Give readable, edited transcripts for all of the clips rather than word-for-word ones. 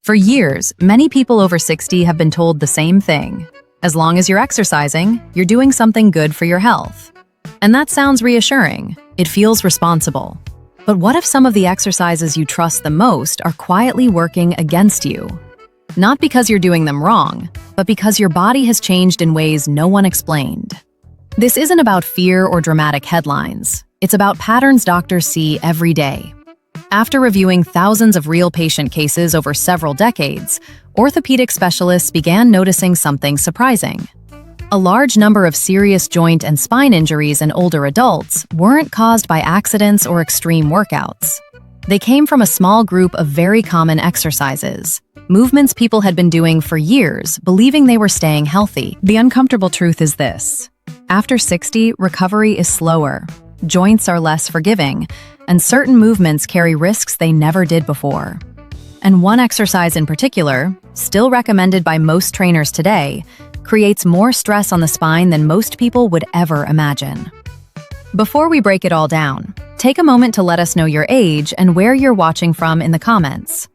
For years, many people over 60 have been told the same thing. As long as you're exercising, you're doing something good for your health. And that sounds reassuring. It feels responsible. But what if some of the exercises you trust the most are quietly working against you? Not because you're doing them wrong, but because your body has changed in ways no one explained. This isn't about fear or dramatic headlines. It's about patterns doctors see every day. After reviewing thousands of real patient cases over several decades, orthopedic specialists began noticing something surprising. A large number of serious joint and spine injuries in older adults weren't caused by accidents or extreme workouts. They came from a small group of very common exercises, movements people had been doing for years, believing they were staying healthy. The uncomfortable truth is this: after 60, recovery is slower, joints are less forgiving, and certain movements carry risks they never did before. And one exercise in particular, still recommended by most trainers today, creates more stress on the spine than most people would ever imagine. Before we break it all down, take a moment to let us know your age and where you're watching from in the comments.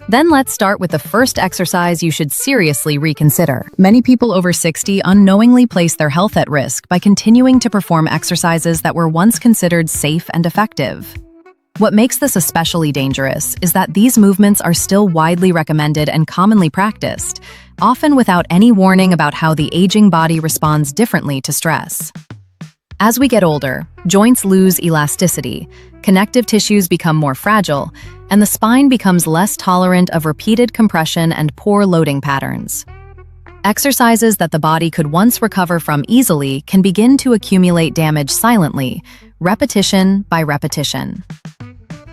Then let's start with the first exercise you should seriously reconsider. Many people over 60 unknowingly place their health at risk by continuing to perform exercises that were once considered safe and effective. What makes this especially dangerous is that these movements are still widely recommended and commonly practiced, often without any warning about how the aging body responds differently to stress. As we get older, joints lose elasticity, connective tissues become more fragile, and the spine becomes less tolerant of repeated compression and poor loading patterns. Exercises that the body could once recover from easily can begin to accumulate damage silently, repetition by repetition.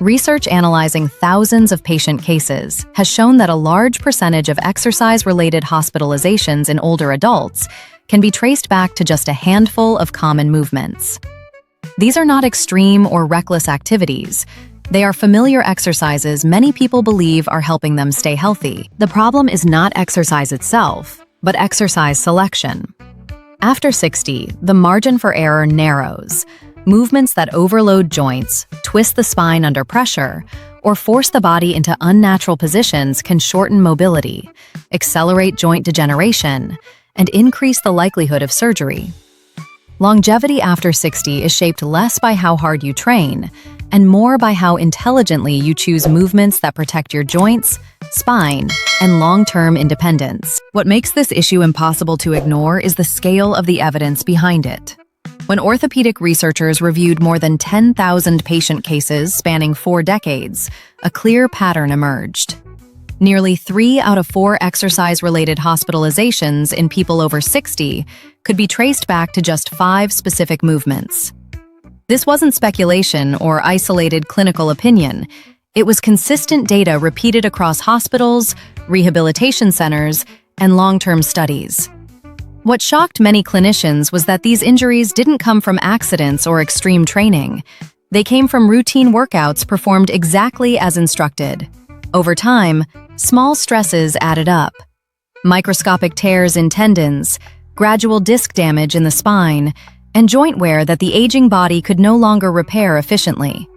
Research analyzing thousands of patient cases has shown that a large percentage of exercise-related hospitalizations in older adults can be traced back to just a handful of common movements. These are not extreme or reckless activities. They are familiar exercises many people believe are helping them stay healthy. The problem is not exercise itself, but exercise selection. After 60, the margin for error narrows. Movements that overload joints, twist the spine under pressure, or force the body into unnatural positions can shorten mobility, accelerate joint degeneration, and increase the likelihood of surgery. Longevity after 60 is shaped less by how hard you train, and more by how intelligently you choose movements that protect your joints, spine, and long-term independence. What makes this issue impossible to ignore is the scale of the evidence behind it. When orthopedic researchers reviewed more than 10,000 patient cases spanning 4 decades, a clear pattern emerged. Nearly 3 out of 4 exercise-related hospitalizations in people over 60 could be traced back to just 5 specific movements. This wasn't speculation or isolated clinical opinion. It was consistent data repeated across hospitals, rehabilitation centers, and long-term studies. What shocked many clinicians was that these injuries didn't come from accidents or extreme training. They came from routine workouts performed exactly as instructed. Over time, small stresses added up. Microscopic tears in tendons, gradual disc damage in the spine, and joint wear that the aging body could no longer repair efficiently.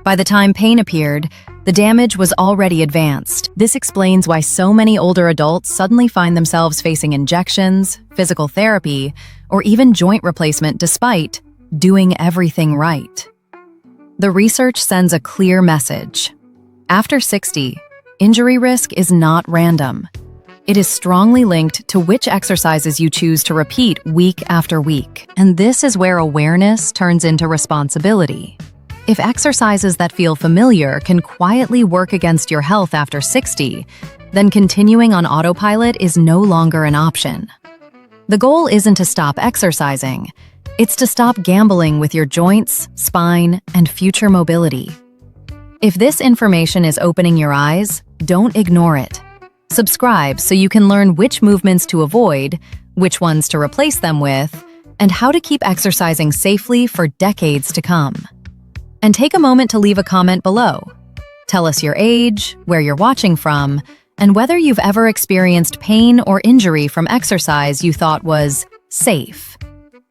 By the time pain appeared, the damage was already advanced. This explains why so many older adults suddenly find themselves facing injections, physical therapy, or even joint replacement despite doing everything right. The research sends a clear message. After 60, injury risk is not random. It is strongly linked to which exercises you choose to repeat week after week. And this is where awareness turns into responsibility. If exercises that feel familiar can quietly work against your health after 60, then continuing on autopilot is no longer an option. The goal isn't to stop exercising. It's to stop gambling with your joints, spine, and future mobility. If this information is opening your eyes, don't ignore it. Subscribe so you can learn which movements to avoid, which ones to replace them with, and how to keep exercising safely for decades to come. And take a moment to leave a comment below. Tell us your age, where you're watching from, and whether you've ever experienced pain or injury from exercise you thought was safe.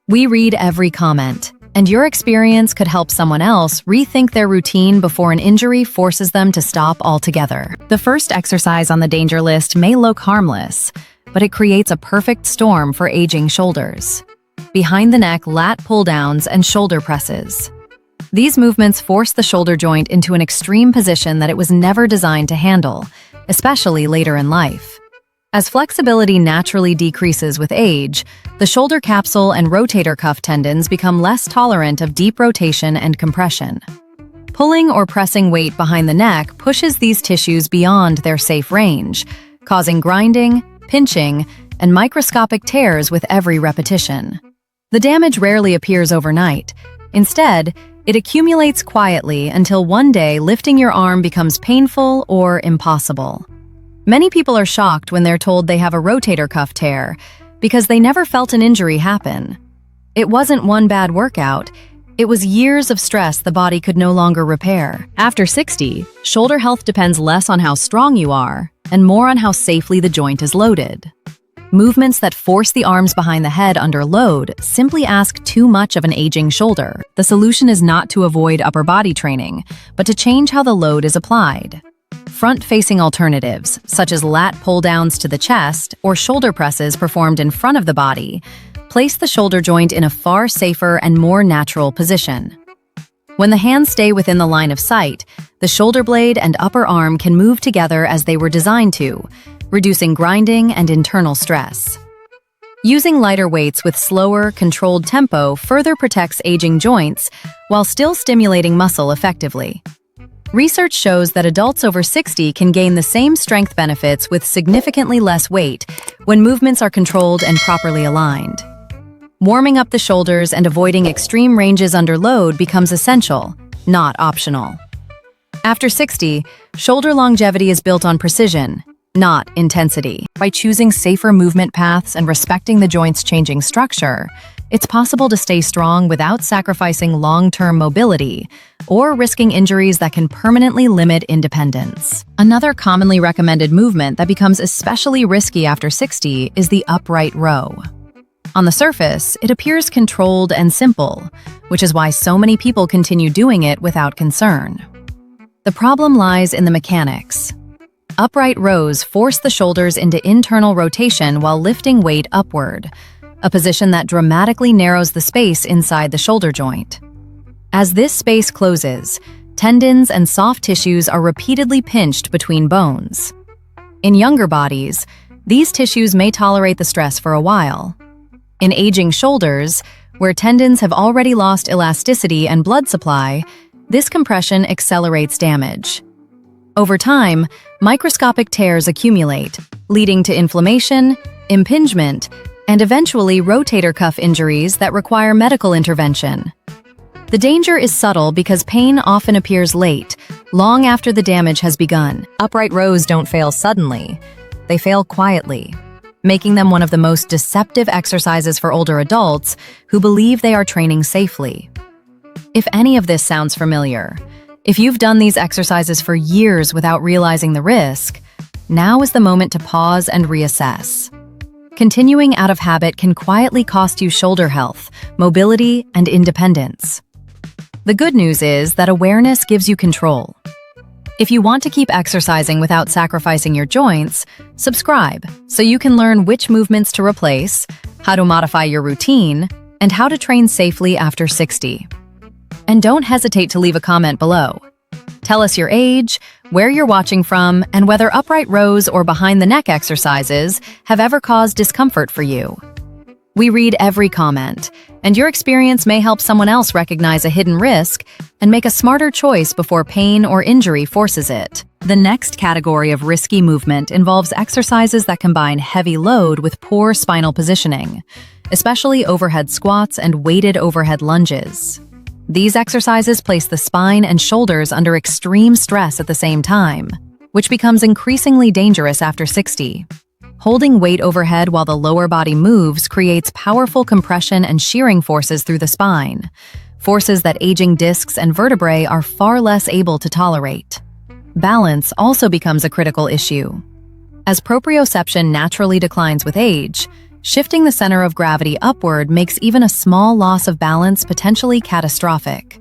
We read every comment, And your experience could help someone else rethink their routine before an injury forces them to stop altogether. The first exercise on the danger list may look harmless, but it creates a perfect storm for aging shoulders. Behind the neck, lat pull-downs and shoulder presses. These movements force the shoulder joint into an extreme position that it was never designed to handle, especially later in life. As flexibility naturally decreases with age, the shoulder capsule and rotator cuff tendons become less tolerant of deep rotation and compression. Pulling or pressing weight behind the neck pushes these tissues beyond their safe range, causing grinding, pinching, and microscopic tears with every repetition. The damage rarely appears overnight. Instead, it accumulates quietly until one day lifting your arm becomes painful or impossible. Many people are shocked when they're told they have a rotator cuff tear because they never felt an injury happen. It wasn't one bad workout, it was years of stress the body could no longer repair. After 60, shoulder health depends less on how strong you are and more on how safely the joint is loaded. Movements that force the arms behind the head under load simply ask too much of an aging shoulder. The solution is not to avoid upper body training, but to change how the load is applied. Front-facing alternatives, such as lat pull-downs to the chest or shoulder presses performed in front of the body, place the shoulder joint in a far safer and more natural position. When the hands stay within the line of sight, the shoulder blade and upper arm can move together as they were designed to, reducing grinding and internal stress. Using lighter weights with slower, controlled tempo further protects aging joints while still stimulating muscle effectively. Research shows that adults over 60 can gain the same strength benefits with significantly less weight when movements are controlled and properly aligned. Warming up the shoulders and avoiding extreme ranges under load becomes essential, not optional. After 60, shoulder longevity is built on precision, not intensity. By choosing safer movement paths and respecting the joint's changing structure, it's possible to stay strong without sacrificing long-term mobility or risking injuries that can permanently limit independence. Another commonly recommended movement that becomes especially risky after 60 is the upright row. On the surface, it appears controlled and simple, which is why so many people continue doing it without concern. The problem lies in the mechanics. Upright rows force the shoulders into internal rotation while lifting weight upward, a position that dramatically narrows the space inside the shoulder joint. As this space closes, tendons and soft tissues are repeatedly pinched between bones. In younger bodies, these tissues may tolerate the stress for a while. In aging shoulders, where tendons have already lost elasticity and blood supply, this compression accelerates damage. Over time, microscopic tears accumulate, leading to inflammation, impingement, and eventually rotator cuff injuries that require medical intervention. The danger is subtle because pain often appears late, long after the damage has begun. Upright rows don't fail suddenly, they fail quietly, making them one of the most deceptive exercises for older adults who believe they are training safely. If any of this sounds familiar, if you've done these exercises for years without realizing the risk, now is the moment to pause and reassess. Continuing out of habit can quietly cost you shoulder health, mobility, and independence. The good news is that awareness gives you control. If you want to keep exercising without sacrificing your joints, subscribe so you can learn which movements to replace, how to modify your routine, and how to train safely after 60. And don't hesitate to leave a comment below. Tell us your age, where you're watching from, and whether upright rows or behind-the-neck exercises have ever caused discomfort for you. We read every comment, and your experience may help someone else recognize a hidden risk and make a smarter choice before pain or injury forces it. The next category of risky movement involves exercises that combine heavy load with poor spinal positioning, especially overhead squats and weighted overhead lunges. These exercises place the spine and shoulders under extreme stress at the same time, which becomes increasingly dangerous after 60. Holding weight overhead while the lower body moves creates powerful compression and shearing forces through the spine, forces that aging discs and vertebrae are far less able to tolerate. Balance also becomes a critical issue. As proprioception naturally declines with age, Shifting the center of gravity upward makes even a small loss of balance potentially catastrophic.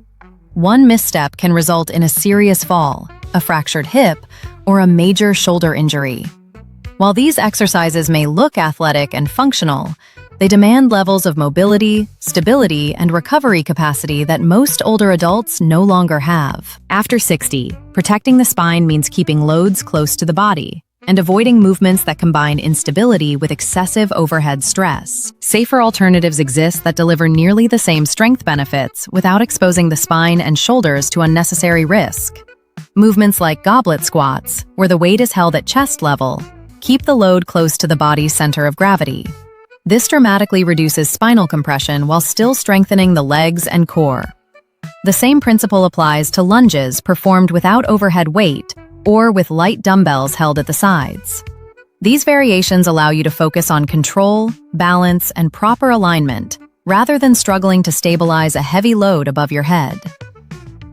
One misstep can result in a serious fall, a fractured hip, or a major shoulder injury. While these exercises may look athletic and functional, they demand levels of mobility, stability, and recovery capacity that most older adults no longer have. After 60, protecting the spine means keeping loads close to the body and avoiding movements that combine instability with excessive overhead stress. Safer alternatives exist that deliver nearly the same strength benefits without exposing the spine and shoulders to unnecessary risk. Movements like goblet squats, where the weight is held at chest level, keep the load close to the body's center of gravity. This dramatically reduces spinal compression while still strengthening the legs and core. The same principle applies to lunges performed without overhead weight or with light dumbbells held at the sides. These variations allow you to focus on control, balance, and proper alignment, rather than struggling to stabilize a heavy load above your head.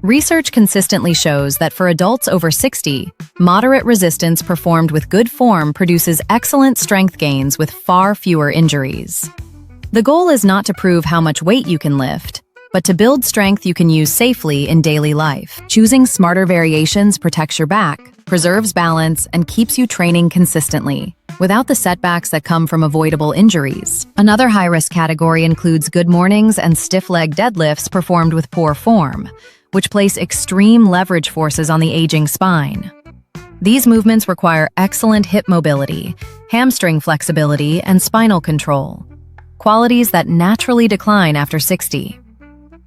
Research consistently shows that for adults over 60, moderate resistance performed with good form produces excellent strength gains with far fewer injuries. The goal is not to prove how much weight you can lift, but to build strength you can use safely in daily life. Choosing smarter variations protects your back, preserves balance, and keeps you training consistently, without the setbacks that come from avoidable injuries. Another high-risk category includes good mornings and stiff leg deadlifts performed with poor form, which place extreme leverage forces on the aging spine. These movements require excellent hip mobility, hamstring flexibility, and spinal control, qualities that naturally decline after 60.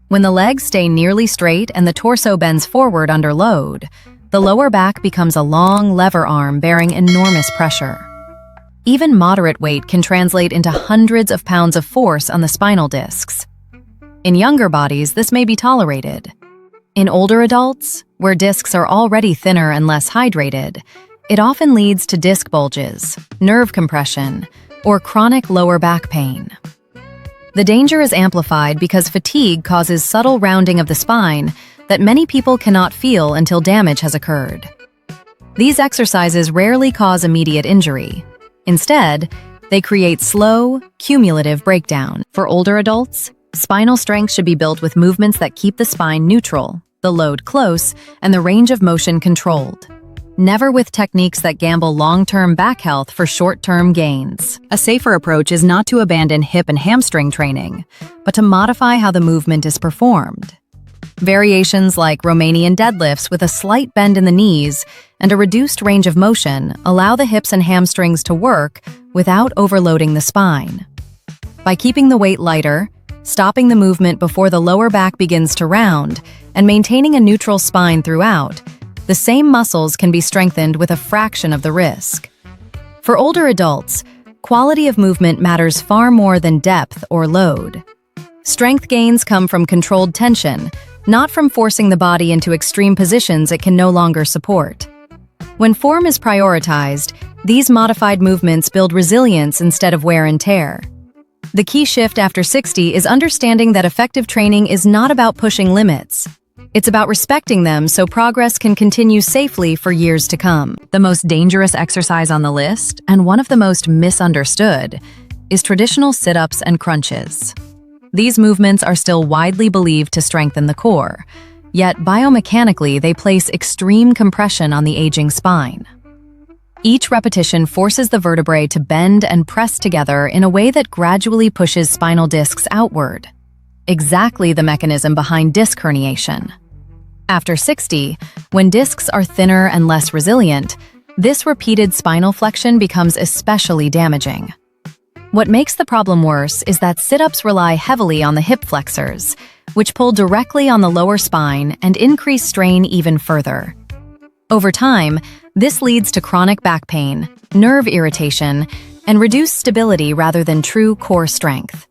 When the legs stay nearly straight and the torso bends forward under load, the lower back becomes a long lever arm bearing enormous pressure. Even moderate weight can translate into hundreds of pounds of force on the spinal discs. In younger bodies, this may be tolerated. In older adults, where discs are already thinner and less hydrated, it often leads to disc bulges, nerve compression, or chronic lower back pain. The danger is amplified because fatigue causes subtle rounding of the spine that many people cannot feel until damage has occurred. These exercises rarely cause immediate injury. Instead, they create slow, cumulative breakdown. For older adults, spinal strength should be built with movements that keep the spine neutral, the load close, and the range of motion controlled. Never with techniques that gamble long-term back health for short-term gains. A safer approach is not to abandon hip and hamstring training, but to modify how the movement is performed. Variations like Romanian deadlifts with a slight bend in the knees and a reduced range of motion allow the hips and hamstrings to work without overloading the spine. By keeping the weight lighter, stopping the movement before the lower back begins to round, and maintaining a neutral spine throughout, the same muscles can be strengthened with a fraction of the risk. For older adults, quality of movement matters far more than depth or load. Strength gains come from controlled tension, not from forcing the body into extreme positions it can no longer support. When form is prioritized, these modified movements build resilience instead of wear and tear. The key shift after 60 is understanding that effective training is not about pushing limits. It's about respecting them so progress can continue safely for years to come. The most dangerous exercise on the list, and one of the most misunderstood, is traditional sit-ups and crunches. These movements are still widely believed to strengthen the core, yet biomechanically they place extreme compression on the aging spine. Each repetition forces the vertebrae to bend and press together in a way that gradually pushes spinal discs outward. Exactly the mechanism behind disc herniation. After 60, when discs are thinner and less resilient, this repeated spinal flexion becomes especially damaging. What makes the problem worse is that sit-ups rely heavily on the hip flexors, which pull directly on the lower spine and increase strain even further. Over time, this leads to chronic back pain, nerve irritation, and reduced stability rather than true core strength.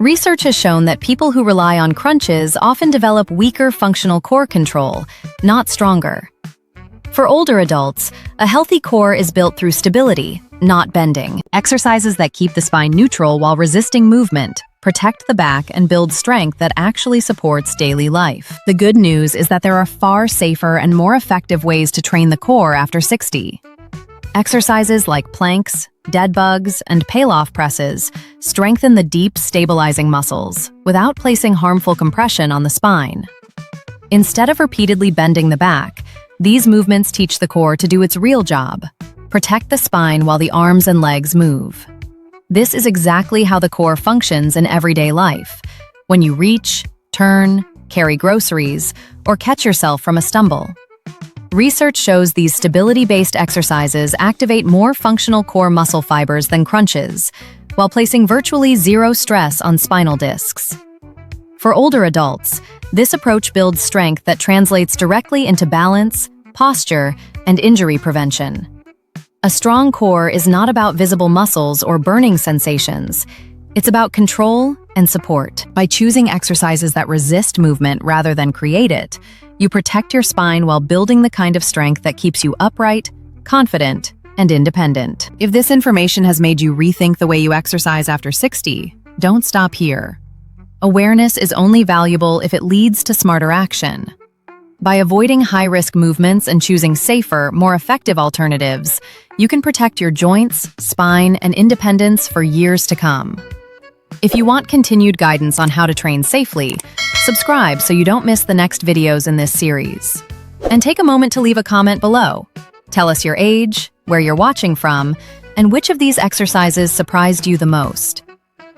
Research has shown that people who rely on crunches often develop weaker functional core control, not stronger. For older adults, a healthy core is built through stability, not bending. Exercises that keep the spine neutral while resisting movement, protect the back, and build strength that actually supports daily life. The good news is that there are far safer and more effective ways to train the core after 60. Exercises like planks, dead bugs, and peel-off presses strengthen the deep, stabilizing muscles without placing harmful compression on the spine. Instead of repeatedly bending the back, these movements teach the core to do its real job: protect the spine while the arms and legs move. This is exactly how the core functions in everyday life, when you reach, turn, carry groceries, or catch yourself from a stumble. Research shows these stability-based exercises activate more functional core muscle fibers than crunches, while placing virtually zero stress on spinal discs. For older adults, this approach builds strength that translates directly into balance, posture, and injury prevention. A strong core is not about visible muscles or burning sensations. It's about control and support. By choosing exercises that resist movement rather than create it, you protect your spine while building the kind of strength that keeps you upright, confident, and independent. If this information has made you rethink the way you exercise after 60, don't stop here. Awareness is only valuable if it leads to smarter action. By avoiding high-risk movements and choosing safer, more effective alternatives, you can protect your joints, spine, and independence for years to come. If you want continued guidance on how to train safely, subscribe so you don't miss the next videos in this series. And take a moment to leave a comment below. Tell us your age, where you're watching from, and which of these exercises surprised you the most.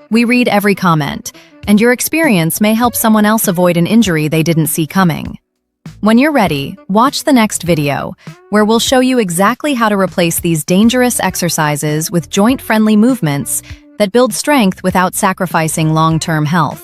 We read every comment, and your experience may help someone else avoid an injury they didn't see coming. When you're ready, watch the next video, where we'll show you exactly how to replace these dangerous exercises with joint-friendly movements that build strength without sacrificing long-term health.